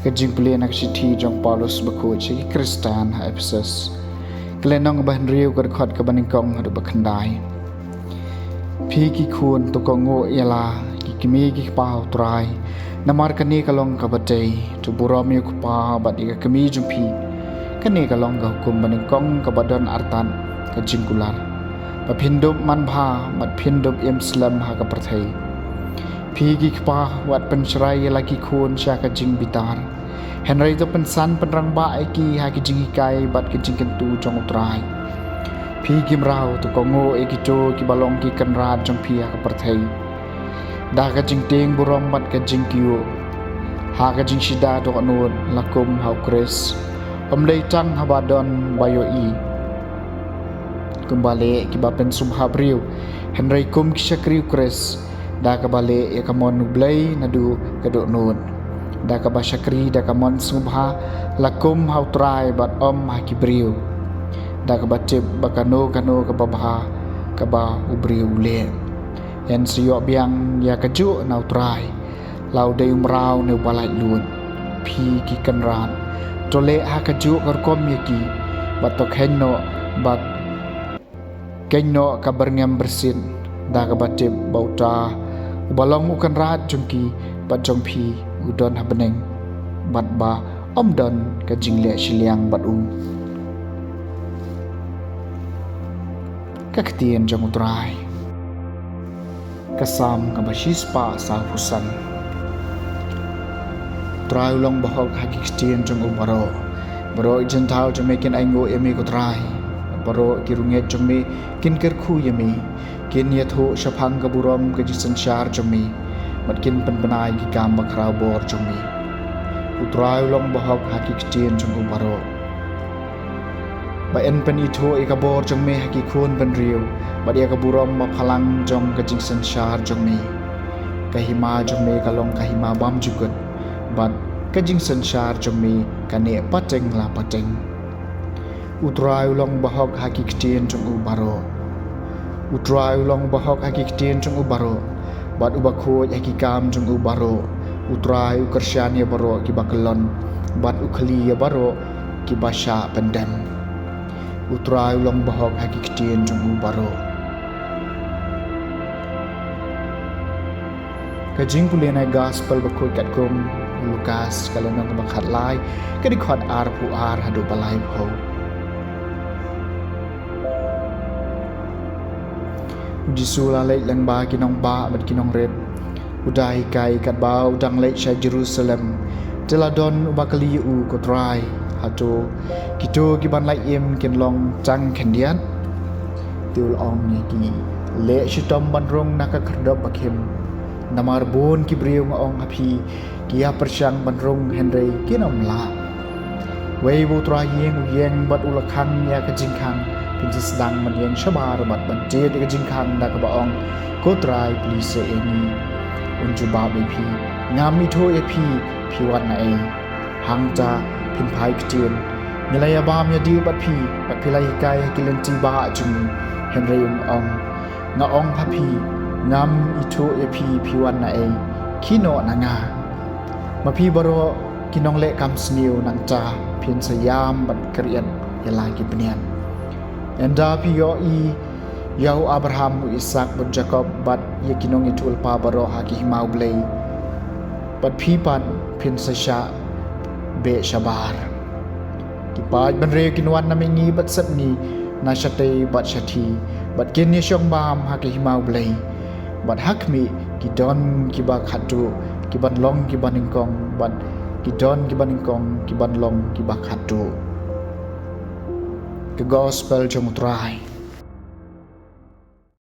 kajing pilihan nak siti jong Paulus bakut si Kristen ha Ephesus kelenong bahan riu kerkot ke baningkong hadu bakandai pi ki kun to kongo yala ki kimi ki pau trai namar kani kalong kabate tu buram yu pa bat ika kami jumpi kani kalong ka hukum baningkong kabadon artan kajing kular paphindop manbha mat phindop Islam ha ka prathai Pigi kpa wat pencerai lagi kun syaka jing bitar Henry to pensan penrang ba eki haki jing ikai bat ke jing kentu jong utrai Pigi mrau to kongo eki to ki balong ki kanrat jong pia ka perthai da ka jing ting burom bat ka jing kiu ha ka jing shida to anun lakum hau kris omlei tang habadon bayo i kembali ki ba pen subhabriu Henry kum ki syakriu kris da ka balik ya kamon nublay nadu kaduk nun da ka ba syakri da kamon subha lakum hautrai bat om hakibriu da ka ba tip bakano kano ka babha ka ba ubriu le yan siyo biang ya kaju nautrai lau de umrau ne balai lun pi ki kanran tole ha kaju korkom yaki batok henno bak kenno ka berngam bersin da ka ba tip bauta balong ukan rat jongki bat jongpi udon habeneng bat ba omdon ka jingle shiliang bat kaktian jong utrai kasam ka bashispa sa pusan trai long bahok hakiktian jong ubaro baro jentau jamakin aingo emi ko trai baro kirunget jome kinker khu yemi kin yatho shapang kaburam ke jisanshar jami matkin penpenai ki kam bakrau bor jami utrai long bahok hakiktian jong baro ba en pen itho e kabor jami haki khun ban riu ba dia kaburam ma phalang jong ke jisanshar jami kahima jami kalong kahima bam jugut bat ke jisanshar jami kane pateng la pateng utrai long bahok hakiktian jong baro utrai long bahok hakiktian jong ubaro bat ubakho hakikam jong ubaro utrai ukarsyan ya baro ki bakelon bat ukhli ya baro ki basha pendam utrai long bahok hakiktian jong ubaro kajing pulena gospel bakho katkum Lukas kalonang bakhat lai kadikhot ar pu ar hadu balai ho Jisu lalai lang ba kinong ba bat kinong red udai kai kat bau dang lek sha Jerusalem teladon ubakali u kotrai hato kito giban lai im kin long chang khendian tul ong ni ki le shitom banrong naka khrdop bakhem namar bon ki briung ong hapi kia persyang banrong henry kinom la wei bu tra yeng bat ulakhang ya kajingkhang pinji sedang menyen syabar bat banjir di kejingkang da ka baong kotrai plise ini unjuba bepi ngami tho e pi wan na e hangja pin phai ktien nilaya bam ya di bat pilai kai kilenti ba jumi henry ong nga ong hapi ngam itho e pi wan na e kino na nga mapi baro kinong le kam sniu nang cha pin sayam bat krian ya lagi penian Enda piyo i yau Abraham Isaac bat Jacob bat yakinong itul pa baro haki himau blay bat pipan pin sasya be shabar kipaj banre kinwan namingi bat sabni na syate bat syati bat kinni syong bam haki himau blay bat hakmi kidon kiba khatu kiban long kiban ingkong bat kidon kiban ingkong kiban long kiba khatu ke gospel jomutrai